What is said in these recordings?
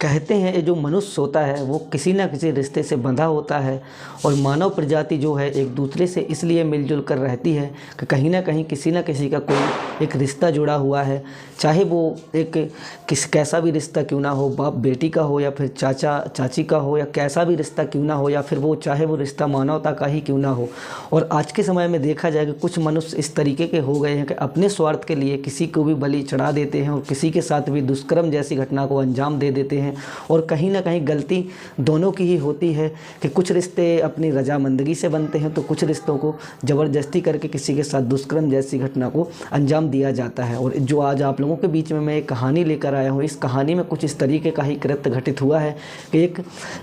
कहते हैं ये जो मनुष्य होता है वो किसी न किसी रिश्ते से बंधा होता है और मानव प्रजाति जो है एक दूसरे से इसलिए मिलजुल कर रहती है कि कहीं ना कहीं किसी न किसी का कोई एक रिश्ता जुड़ा हुआ है, चाहे वो एक कैसा भी रिश्ता क्यों ना हो, बाप बेटी का हो या फिर चाचा चाची का हो या कैसा भी रिश्ता क्यों ना हो, या फिर वो चाहे वो रिश्ता मानवता का ही क्यों ना हो। और आज के समय में देखा जाए कि कुछ मनुष्य इस तरीके के हो गए हैं कि अपने स्वार्थ के लिए किसी को भी बलि चढ़ा देते हैं और किसी के साथ भी दुष्कर्म जैसी घटना को अंजाम दे देते हैं। और कहीं ना कहीं गलती दोनों की ही होती है कि कुछ रिश्ते अपनी रजामंदगी से बनते हैं तो कुछ रिश्तों को ज़बरदस्ती करके किसी के साथ दुष्कर्म जैसी घटना को अंजाम दिया जाता है। और जो आज आप लोगों के बीच में मैं एक कहानी लेकर आया हूँ, इस कहानी में कुछ इस तरीके का ही कृत्य घटित हुआ है कि एक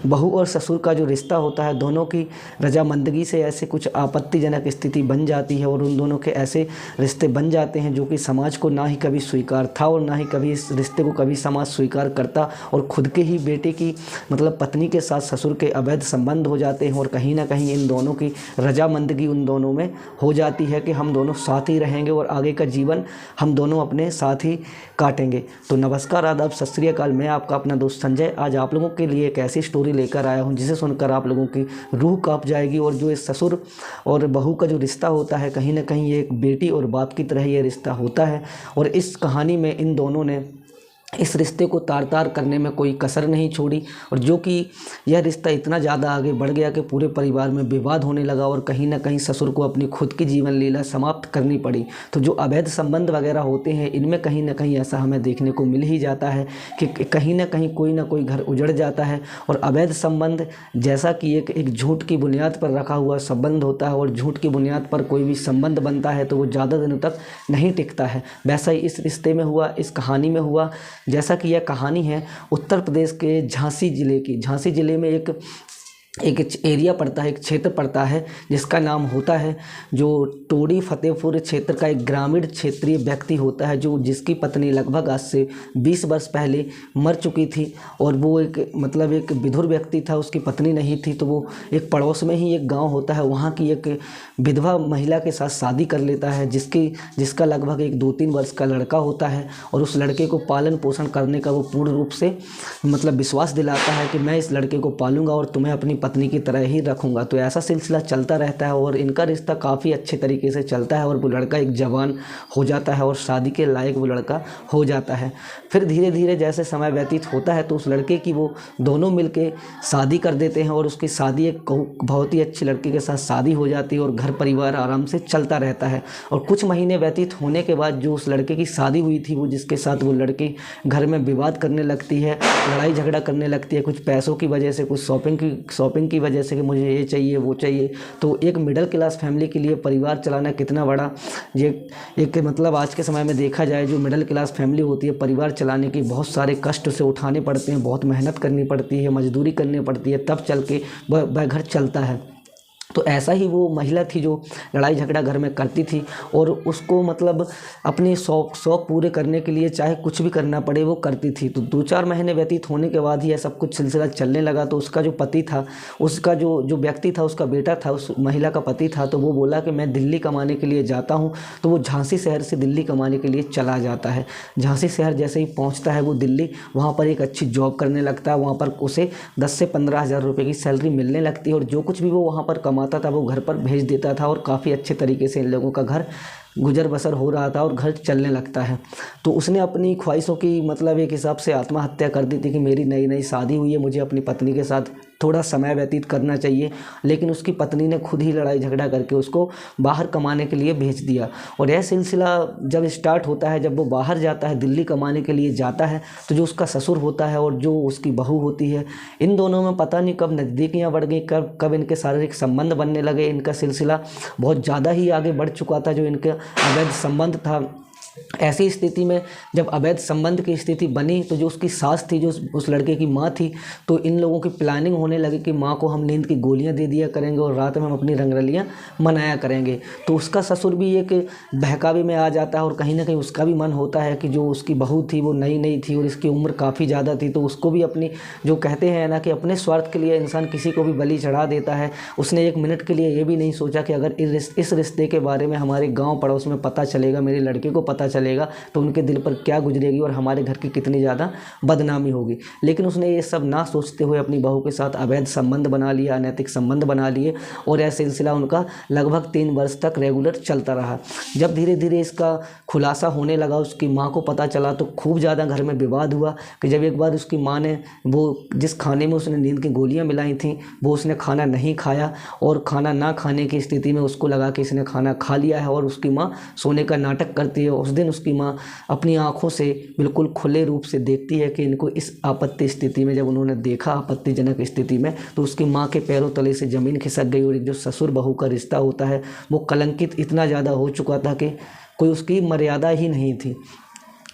बहू और ससुर का जो रिश्ता होता है, दोनों की रजामंदगी से ऐसे कुछ आपत्तिजनक स्थिति बन जाती है और उन दोनों के ऐसे रिश्ते बन जाते हैं जो कि समाज को ना ही कभी स्वीकार था और ना ही कभी इस रिश्ते को कभी समाज स्वीकार करता। और खुद के ही बेटे की मतलब पत्नी के साथ ससुर के अवैध संबंध हो जाते हैं और कहीं ना कहीं इन दोनों की रजामंदगी उन दोनों में हो जाती है कि हम दोनों साथ ही रहेंगे और आगे का जीवन हम दोनों अपने साथ ही काटेंगे। तो नमस्कार, आदाब, सत श्री अकाल। मैं आपका अपना दोस्त संजय आज आप लोगों के लिए एक ऐसी स्टोरी लेकर आया हूं जिसे सुनकर आप लोगों की रूह कांप जाएगी। और जो इस ससुर और बहू का जो रिश्ता होता है, कहीं ना कहीं ये एक बेटी और बाप की तरह ये रिश्ता होता है। और इस कहानी में इन दोनों ने इस रिश्ते को तार तार करने में कोई कसर नहीं छोड़ी और जो कि यह रिश्ता इतना ज़्यादा आगे बढ़ गया कि पूरे परिवार में विवाद होने लगा और कहीं ना कहीं ससुर को अपनी खुद की जीवन लीला समाप्त करनी पड़ी। तो जो अवैध संबंध वगैरह होते हैं इनमें कहीं ना कहीं ऐसा हमें देखने को मिल ही जाता है कि कहीं ना कोई घर उजड़ जाता है। और अवैध संबंध जैसा कि एक झूठ की बुनियाद पर रखा हुआ संबंध होता है और झूठ की बुनियाद पर कोई भी संबंध बनता है तो वो ज़्यादा दिनों तक नहीं टिकता है। वैसा ही इस रिश्ते में हुआ, इस कहानी में हुआ। जैसा कि यह कहानी है उत्तर प्रदेश के झांसी ज़िले की। झांसी ज़िले में एक एरिया पड़ता है, एक क्षेत्र पड़ता है जिसका नाम होता है जो टोडी फतेहपुर क्षेत्र का एक ग्रामीण क्षेत्रीय व्यक्ति होता है जो जिसकी पत्नी लगभग आज से 20 वर्ष पहले मर चुकी थी। और वो एक विधुर व्यक्ति था, उसकी पत्नी नहीं थी। तो वो एक पड़ोस में ही एक गांव होता है, वहाँ की एक विधवा महिला के साथ शादी कर लेता है जिसका लगभग एक 2-3 वर्ष का लड़का होता है। और उस लड़के को पालन पोषण करने का वो पूर्ण रूप से विश्वास दिलाता है कि मैं इस लड़के को पालूंगा और तुम्हें अपनी पत्नी की तरह ही रखूंगा। तो ऐसा सिलसिला चलता रहता है और इनका रिश्ता काफ़ी अच्छे तरीके से चलता है और वो लड़का एक जवान हो जाता है और शादी के लायक वो लड़का हो जाता है। फिर धीरे धीरे जैसे समय व्यतीत होता है तो उस लड़के की वो दोनों मिलके शादी कर देते हैं और उसकी शादी एक बहुत ही अच्छी लड़के के साथ शादी हो जाती है और घर परिवार आराम से चलता रहता है। और कुछ महीने व्यतीत होने के बाद जो उस लड़के की शादी हुई थी, वो जिसके साथ वो लड़की घर में विवाद करने लगती है, लड़ाई झगड़ा करने लगती है, कुछ पैसों की वजह से, कुछ शॉपिंग की वजह से कि मुझे ये चाहिए वो चाहिए। तो एक मिडिल क्लास फैमिली के लिए परिवार चलाना कितना बड़ा ये एक आज के समय में देखा जाए जो मिडिल क्लास फैमिली होती है, परिवार चलाने की बहुत सारे कष्ट से उठाने पड़ते हैं, बहुत मेहनत करनी पड़ती है, मजदूरी करनी पड़ती है, तब चल के वह घर चलता है। तो ऐसा ही वो महिला थी जो लड़ाई झगड़ा घर में करती थी और उसको अपने शौक पूरे करने के लिए चाहे कुछ भी करना पड़े वो करती थी। तो 2-4 महीने व्यतीत होने के बाद ही यह सब कुछ सिलसिला चलने लगा। तो उसका जो पति था, उसका जो व्यक्ति था, उसका बेटा था, उस महिला का पति था, तो वो बोला कि मैं दिल्ली कमाने के लिए जाता हूँ। तो वो झांसी शहर से दिल्ली कमाने के लिए चला जाता है। झांसी शहर जैसे ही पहुँचता है वो दिल्ली, वहाँ पर एक अच्छी जॉब करने लगता है। वहाँ पर उसे 10 से 15 हज़ार रुपये की सैलरी मिलने लगती है और जो कुछ भी वो वहाँ पर कमाता था वो घर पर भेज देता था और काफ़ी अच्छे तरीके से इन लोगों का घर गुजर बसर हो रहा था और घर चलने लगता है। तो उसने अपनी ख्वाहिशों की एक हिसाब से आत्महत्या कर दी थी कि मेरी नई शादी हुई है, मुझे अपनी पत्नी के साथ थोड़ा समय व्यतीत करना चाहिए। लेकिन उसकी पत्नी ने खुद ही लड़ाई झगड़ा करके उसको बाहर कमाने के लिए भेज दिया। और यह सिलसिला जब स्टार्ट होता है, जब वो बाहर जाता है, दिल्ली कमाने के लिए जाता है, तो जो उसका ससुर होता है और जो उसकी बहू होती है, इन दोनों में पता नहीं कब नज़दीकियाँ बढ़ गई, कब इनके शारीरिक संबंध बनने लगे। इनका सिलसिला बहुत ज़्यादा ही आगे बढ़ चुका था जो इनका अवैध संबंध था। ऐसी स्थिति में जब अवैध संबंध की स्थिति बनी तो जो उसकी सास थी, जो उस लड़के की माँ थी, तो इन लोगों की प्लानिंग होने लगी कि माँ को हम नींद की गोलियां दे दिया करेंगे और रात में हम अपनी रंगरलियां मनाया करेंगे। तो उसका ससुर भी एक बहकावे में आ जाता है और कहीं ना कहीं उसका भी मन होता है कि जो उसकी बहू थी वो नई थी और इसकी उम्र काफ़ी ज़्यादा थी, तो उसको भी अपनी जो कहते हैं ना कि अपने स्वार्थ के लिए इंसान किसी को भी बलि चढ़ा देता है। उसने एक मिनट के लिए ये भी नहीं सोचा कि अगर इस रिश्ते के बारे में हमारे गाँव पड़ोस में पता चलेगा, मेरे लड़के को पता चलेगा तो उनके दिल पर क्या गुजरेगी और हमारे घर की कितनी ज़्यादा बदनामी होगी। लेकिन उसने ये सब ना सोचते हुए अपनी बहू के साथ अवैध संबंध बना लिया, अनैतिक संबंध बना लिए और यह सिलसिला उनका लगभग 3 वर्ष तक रेगुलर चलता रहा। जब धीरे धीरे इसका खुलासा होने लगा, उसकी माँ को पता चला तो खूब ज़्यादा घर में विवाद हुआ कि जब एक बार उसकी माँ ने वो जिस खाने में उसने नींद की गोलियाँ मिलाई थीं वो उसने खाना नहीं खाया और खाना ना खाने की स्थिति में उसको लगा कि इसने खाना खा लिया है और उसकी माँ सोने का नाटक करती है। उस दिन उसकी माँ अपनी आंखों से बिल्कुल खुले रूप से देखती है कि इनको इस आपत्ति स्थिति में, जब उन्होंने देखा आपत्तिजनक स्थिति में, तो उसकी माँ के पैरों तले से ज़मीन खिसक गई और एक जो ससुर बहू का रिश्ता होता है वो कलंकित इतना ज़्यादा हो चुका था कि कोई उसकी मर्यादा ही नहीं थी।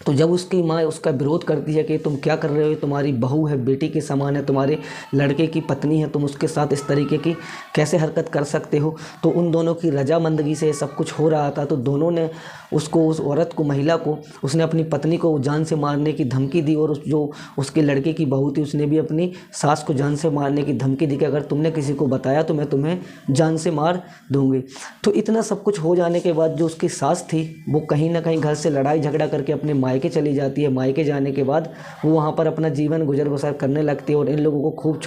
तो जब उसकी माँ उसका विरोध करती है कि तुम क्या कर रहे हो, तुम्हारी बहू है, बेटी के समान है, तुम्हारे लड़के की पत्नी है, तुम उसके साथ इस तरीके की कैसे हरकत कर सकते हो। तो उन दोनों की रजामंदगी से सब कुछ हो रहा था। तो दोनों ने उसको, उस औरत को, महिला को, उसने अपनी पत्नी को जान से मारने की धमकी दी और जो उसके लड़के की बहू थी उसने भी अपनी सास को जान से मारने की धमकी दी कि अगर तुमने किसी को बताया तो मैं तुम्हें जान से मार दूंगी। तो इतना सब कुछ हो जाने के बाद जो उसकी सास थी वो कहीं ना कहीं घर से लड़ाई झगड़ा करके अपने मायके चली जाती है। मायके जाने के बाद वो वहाँ पर अपना जीवन गुजर बसर करने लगती है और इन लोगों को खूब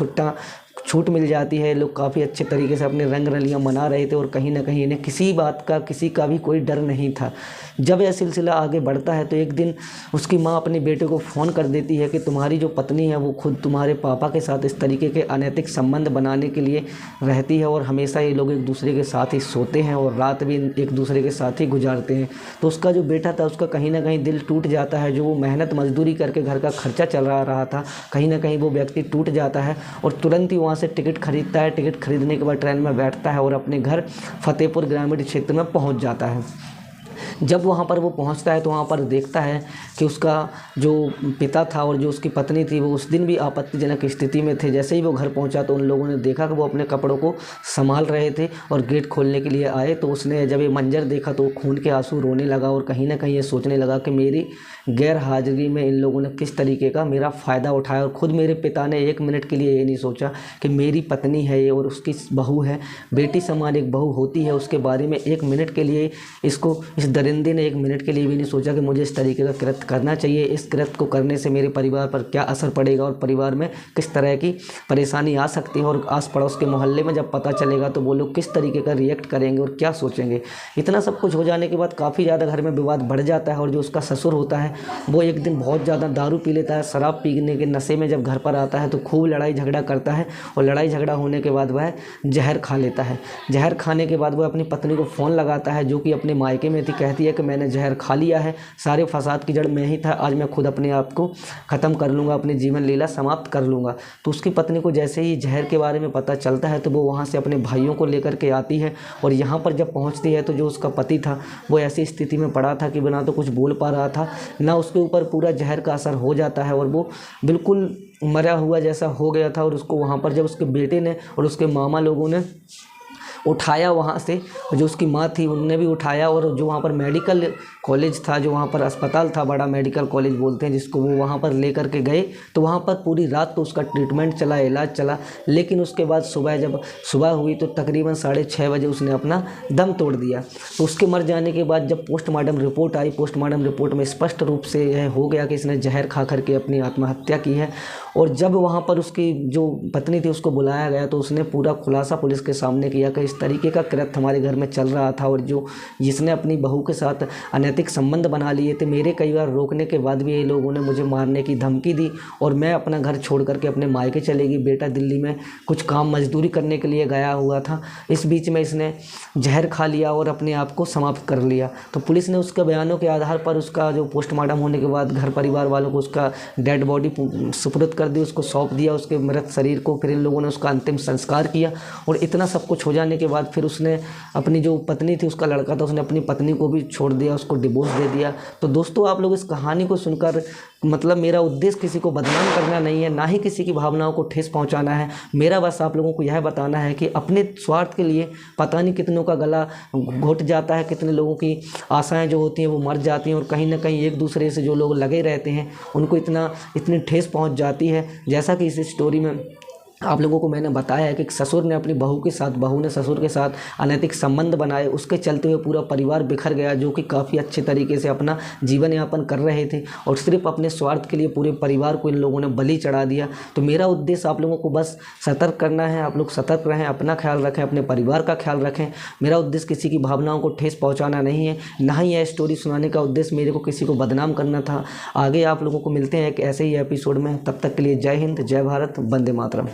छूट मिल जाती है। लोग काफ़ी अच्छे तरीके से अपने रंग रलियाँ मना रहे थे और कहीं ना कहीं इन्हें किसी बात का, किसी का भी कोई डर नहीं था। जब यह सिलसिला आगे बढ़ता है तो एक दिन उसकी माँ अपने बेटे को फ़ोन कर देती है कि तुम्हारी जो पत्नी है वो खुद तुम्हारे पापा के साथ इस तरीके के अनैतिक संबंध बनाने के लिए रहती है और हमेशा ये लोग एक दूसरे के साथ ही सोते हैं और रात भी एक दूसरे के साथ ही गुजारते हैं। तो उसका जो बेटा था उसका कहीं ना कहीं दिल टूट जाता है। जो वो मेहनत मजदूरी करके घर का खर्चा चल रहा था, कहीं ना कहीं वो व्यक्ति टूट जाता है और तुरंत ही वहाँ से टिकट खरीदता है। टिकट खरीदने के बाद ट्रेन में बैठता है और अपने घर फतेहपुर ग्रामीण क्षेत्र में पहुँच जाता है। जब वहाँ पर वो पहुँचता है तो वहाँ पर देखता है कि उसका जो पिता था और जो उसकी पत्नी थी वो उस दिन भी आपत्तिजनक स्थिति में थे। जैसे ही वो घर पहुँचा तो उन लोगों ने देखा कि वो अपने कपड़ों को संभाल रहे थे और गेट खोलने के लिए आए। तो उसने जब ये मंजर देखा तो खून के आंसू रोने लगा और कहीं ना कहीं ये सोचने लगा कि मेरी गैर हाजिरी में इन लोगों ने किस तरीके का मेरा फ़ायदा उठाया। और ख़ुद मेरे पिता ने 1 मिनट के लिए ये नहीं सोचा कि मेरी पत्नी है ये और उसकी बहू है, बेटी समान एक बहू होती है, उसके बारे में 1 मिनट के लिए इसको, इस दरिंदे ने 1 मिनट के लिए भी नहीं सोचा कि मुझे इस तरीके का कृत्य करना चाहिए। इस कृत्य को करने से मेरे परिवार पर क्या असर पड़ेगा और परिवार में किस तरह की परेशानी आ सकती है और आस पड़ोस के मोहल्ले में जब पता चलेगा तो वो लोग किस तरीके का रिएक्ट करेंगे और क्या सोचेंगे। इतना सब कुछ हो जाने के बाद काफ़ी ज़्यादा घर में विवाद बढ़ जाता है और जो उसका ससुर होता है वो एक दिन बहुत ज़्यादा दारू पी लेता है। शराब पीने के नशे में जब घर पर आता है तो खूब लड़ाई झगड़ा करता है और लड़ाई झगड़ा होने के बाद वह जहर खा लेता है। जहर खाने के बाद वह अपनी पत्नी को फ़ोन लगाता है जो कि अपने मायके में थी। कहती है कि मैंने जहर खा लिया है, सारे फसाद की जड़ मैं ही था, आज मैं खुद अपने आप को ख़त्म कर लूँगा, अपनी जीवन लीला समाप्त कर लूँगा। तो उसकी पत्नी को जैसे ही जहर के बारे में पता चलता है तो वो वहाँ से अपने भाइयों को लेकर के आती है और यहाँ पर जब पहुँचती है तो जो उसका पति था वो ऐसी स्थिति में पड़ा था कि ना तो कुछ बोल पा रहा था, ना उसके ऊपर पूरा जहर का असर हो जाता है और वो बिल्कुल मरा हुआ जैसा हो गया था। और उसको वहाँ पर जब उसके बेटे ने और उसके मामा लोगों ने उठाया वहाँ से, जो उसकी माँ थी उनने भी उठाया और जो वहाँ पर मेडिकल कॉलेज था, जो वहाँ पर अस्पताल था, बड़ा मेडिकल कॉलेज बोलते हैं जिसको, वो वहाँ पर ले करके गए। तो वहाँ पर पूरी रात तो उसका ट्रीटमेंट चला, इलाज चला, लेकिन उसके बाद जब सुबह हुई तो तकरीबन 6:30 बजे उसने अपना दम तोड़ दिया। तो उसके मर जाने के बाद जब पोस्टमार्टम रिपोर्ट आई, पोस्टमार्टम रिपोर्ट में स्पष्ट रूप से यह हो गया कि इसने जहर खा करके अपनी आत्महत्या की है। और जब वहाँ पर उसकी जो पत्नी थी उसको बुलाया गया तो उसने पूरा खुलासा पुलिस के सामने किया कि इस तरीके का कृत्य हमारे घर में चल रहा था और जो जिसने अपनी बहू के साथ अनैतिक संबंध बना लिए थे, मेरे कई बार रोकने के बाद भी ये लोगों ने मुझे मारने की धमकी दी और मैं अपना घर छोड़ करके अपने मायके चली गई। बेटा दिल्ली में कुछ काम मजदूरी करने के लिए गया हुआ था, इस बीच में इसने जहर खा लिया और अपने आप को समाप्त कर लिया। तो पुलिस ने उसके बयानों के आधार पर उसका जो पोस्टमार्टम होने के बाद घर परिवार वालों को उसका डेड बॉडी सुपुर्द कर दी, उसको सौंप दिया, उसके मृत शरीर को। फिर इन लोगों ने उसका अंतिम संस्कार किया और इतना सब कुछ हो जाने के बाद फिर उसने अपनी जो पत्नी थी, उसका लड़का था, उसने अपनी पत्नी को भी छोड़ दिया, उसको डिवोर्स दे दिया। तो दोस्तों आप लोग इस कहानी को सुनकर, मतलब मेरा उद्देश्य किसी को बदनाम करना नहीं है, ना ही किसी की भावनाओं को ठेस पहुंचाना है। मेरा बस आप लोगों को यह बताना है कि अपने स्वार्थ के लिए पता नहीं कितनों का गला घुट जाता है, कितने लोगों की आशाएं जो होती हैं वो मर जाती हैं और कहीं ना कहीं एक दूसरे से जो लोग लगे रहते हैं उनको इतनी ठेस पहुंच जाती है। जैसा कि इस स्टोरी में आप लोगों को मैंने बताया है कि ससुर ने अपनी बहू के साथ, बहू ने ससुर के साथ अनैतिक संबंध बनाए, उसके चलते हुए पूरा परिवार बिखर गया, जो कि काफ़ी अच्छे तरीके से अपना जीवन यापन कर रहे थे और सिर्फ अपने स्वार्थ के लिए पूरे परिवार को इन लोगों ने बलि चढ़ा दिया। तो मेरा उद्देश्य आप लोगों को बस सतर्क करना है, आप लोग सतर्क रहें, अपना ख्याल रखें, अपने परिवार का ख्याल रखें। मेरा उद्देश्य किसी की भावनाओं को ठेस पहुँचाना नहीं है, ना ही यह स्टोरी सुनाने का उद्देश्य मेरे को किसी को बदनाम करना था। आगे आप लोगों को मिलते हैं एक ऐसे ही एपिसोड में, तब तक के लिए जय हिंद, जय भारत, वंदे मातरम।